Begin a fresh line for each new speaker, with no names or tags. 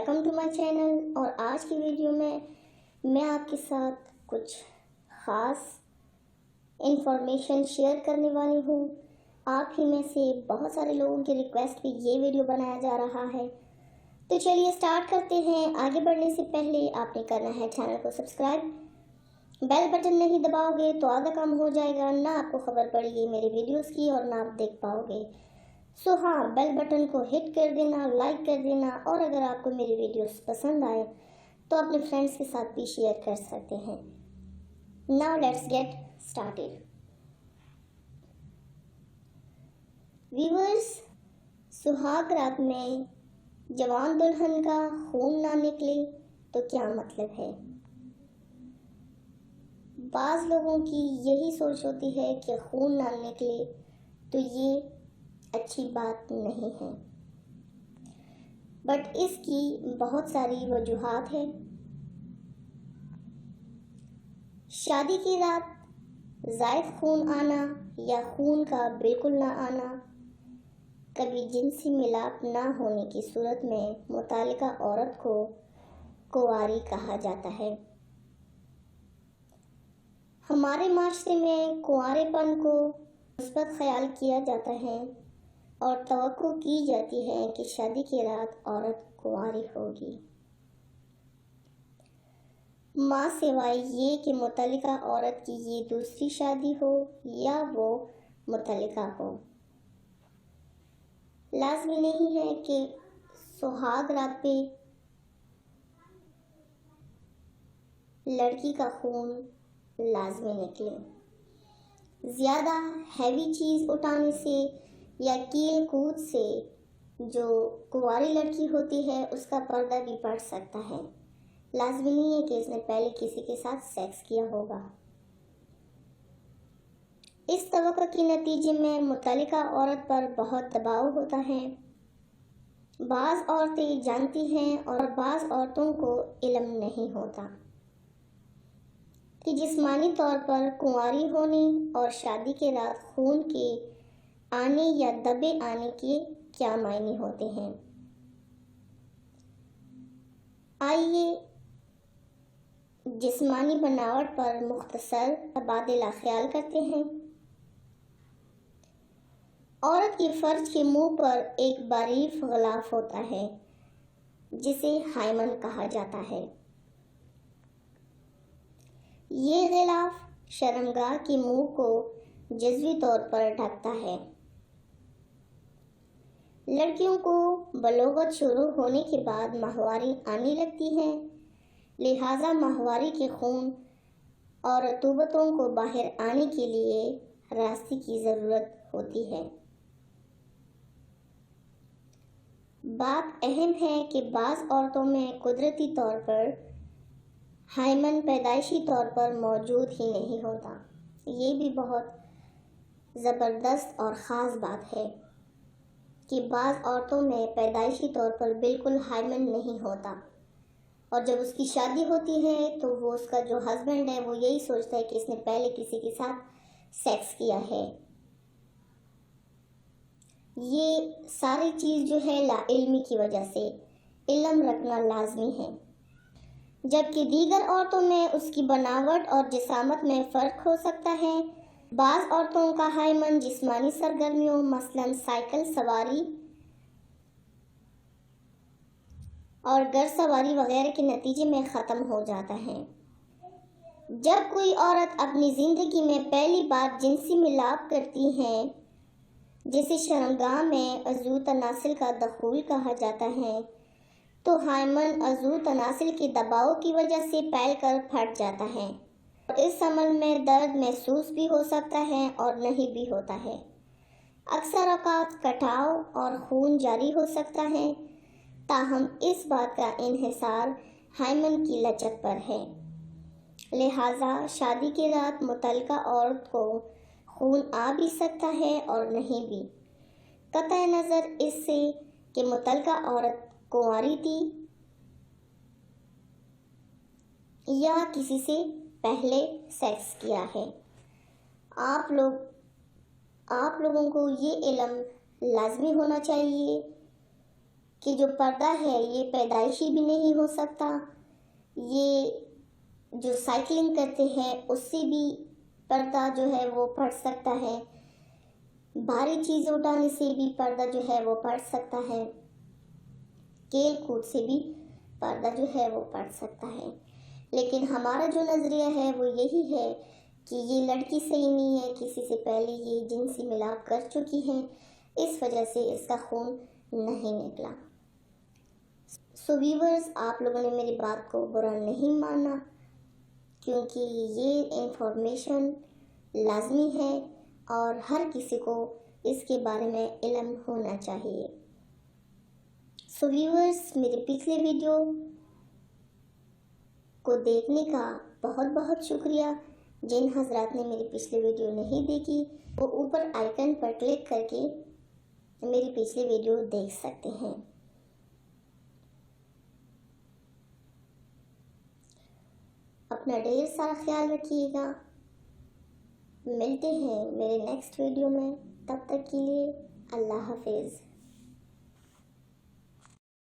Welcome to my channel. اور آج کی ویڈیو میں آپ کے ساتھ کچھ خاص انفارمیشن شیئر کرنے والی ہوں۔ آپ ہی میں سے بہت سارے لوگوں کی ریکویسٹ پہ یہ ویڈیو بنایا جا رہا ہے، تو چلیے سٹارٹ کرتے ہیں۔ آگے بڑھنے سے پہلے آپ نے کرنا ہے چینل کو سبسکرائب، بیل بٹن نہیں دباؤ گے تو آدھا کام ہو جائے گا، نہ آپ کو خبر پڑے گی میری ویڈیوز کی اور نہ آپ دیکھ پاؤ گے۔ ہاں، بیل بٹن کو ہٹ کر دینا، لائک کر دینا، اور اگر آپ کو میری ویڈیوز پسند آئے تو اپنے فرینڈس کے ساتھ بھی شیئر کر سکتے ہیں۔ Now let's get started۔ Viewers, سہاگ رات میں جوان دلہن کا خون نہ نکلے تو کیا مطلب ہے؟ بعض لوگوں کی یہی سوچ ہوتی ہے کہ خون نہ نکلے تو یہ اچھی بات نہیں ہے، بٹ اس کی بہت ساری وجوہات ہیں۔ شادی کی رات زائد خون آنا یا خون کا بالکل نہ آنا، کبھی جنسی ملاپ نہ ہونے کی صورت میں متعلقہ عورت کو کنواری کہا جاتا ہے۔ ہمارے معاشرے میں کنوارے پن کو مثبت خیال کیا جاتا ہے اور توقع کی جاتی ہے کہ شادی کی رات عورت کنواری ہوگی، ماں سوائے یہ کہ متعلقہ عورت کی یہ دوسری شادی ہو یا وہ مطلقہ ہو۔ لازمی نہیں ہے کہ سہاگ رات پہ لڑکی کا خون لازمی نکلے۔ زیادہ ہیوی چیز اٹھانے سے یا کیل کود سے جو کنواری لڑکی ہوتی ہے اس کا پردہ بھی پڑ سکتا ہے۔ لازمی نہیں ہے کہ اس نے پہلے کسی کے ساتھ سیکس کیا ہوگا۔ اس توقع کے نتیجے میں متعلقہ عورت پر بہت دباؤ ہوتا ہے۔ بعض عورتیں جانتی ہیں اور بعض عورتوں کو علم نہیں ہوتا کہ جسمانی طور پر کنواری ہونے اور شادی کے رات خون کے آنے یا دبے آنے کے کیا معنی ہوتے ہیں۔ آئیے جسمانی بناوٹ پر مختصر تبادلہ خیال کرتے ہیں۔ عورت کے فرج کے منہ پر ایک باریک غلاف ہوتا ہے جسے ہائمن کہا جاتا ہے۔ یہ غلاف شرمگاہ کے منہ کو جزوی طور پر ڈھکتا ہے۔ لڑکیوں کو بلوغت شروع ہونے کے بعد ماہواری آنے لگتی ہے، لہٰذا ماہواری کے خون اور رطوبتوں کو باہر آنے کے لیے راستے کی ضرورت ہوتی ہے۔ بات اہم ہے کہ بعض عورتوں میں قدرتی طور پر ہائمن پیدائشی طور پر موجود ہی نہیں ہوتا۔ یہ بھی بہت زبردست اور خاص بات ہے کہ بعض عورتوں میں پیدائشی طور پر بالکل ہائمن نہیں ہوتا، اور جب اس کی شادی ہوتی ہے تو وہ اس کا جو ہسبینڈ ہے وہ یہی سوچتا ہے کہ اس نے پہلے کسی کے ساتھ سیکس کیا ہے۔ یہ ساری چیز جو ہے لا علمی کی وجہ سے، علم رکھنا لازمی ہے۔ جبکہ دیگر عورتوں میں اس کی بناوٹ اور جسامت میں فرق ہو سکتا ہے۔ بعض عورتوں کا ہائمن جسمانی سرگرمیوں مثلاً سائیکل سواری اور گھڑ سواری وغیرہ کے نتیجے میں ختم ہو جاتا ہے۔ جب کوئی عورت اپنی زندگی میں پہلی بار جنسی ملاپ کرتی ہے، جسے شرمگاہ میں عضو تناسل کا دخول کہا جاتا ہے، تو ہائمن عضو تناسل کے دباؤ کی وجہ سے پھیل کر پھٹ جاتا ہے۔ اس عمل میں درد محسوس بھی ہو سکتا ہے اور نہیں بھی ہوتا ہے۔ اکثر اوقات کٹاؤ اور خون جاری ہو سکتا ہے، تاہم اس بات کا انحصار ہائمن کی لچک پر ہے۔ لہٰذا شادی کی رات متعلقہ عورت کو خون آ بھی سکتا ہے اور نہیں بھی، قطع نظر اس سے کہ متعلقہ عورت کنواری تھی یا کسی سے پہلے سیکس کیا ہے۔ آپ لوگوں کو یہ علم لازمی ہونا چاہیے کہ جو پردہ ہے یہ پیدائشی بھی نہیں ہو سکتا، یہ جو سائیکلنگ کرتے ہیں اس سے بھی پردہ جو ہے وہ پڑ سکتا ہے، بھاری چیزیں اٹھانے سے بھی پردہ جو ہے وہ پڑ سکتا ہے، کھیل کود سے بھی پردہ جو ہے وہ پڑ سکتا ہے۔ لیکن ہمارا جو نظریہ ہے وہ یہی ہے کہ یہ لڑکی صحیح نہیں ہے، کسی سے پہلے یہ جنسی ملاپ کر چکی ہے، اس وجہ سے اس کا خون نہیں نکلا۔ سو ویورز، آپ لوگوں نے میری بات کو برا نہیں ماننا، کیونکہ یہ انفارمیشن لازمی ہے اور ہر کسی کو اس کے بارے میں علم ہونا چاہیے۔ سو ویورز، میرے پچھلے ویڈیو کو دیکھنے کا بہت بہت شکریہ۔ جن حضرات نے میری پچھلی ویڈیو نہیں دیکھی وہ اوپر آئیکن پر کلک کر کے میری پچھلی ویڈیو دیکھ سکتے ہیں۔ اپنا ڈھیر سارا خیال رکھیے گا، ملتے ہیں میرے نیکسٹ ویڈیو میں، تب تک کے لیے اللہ حافظ۔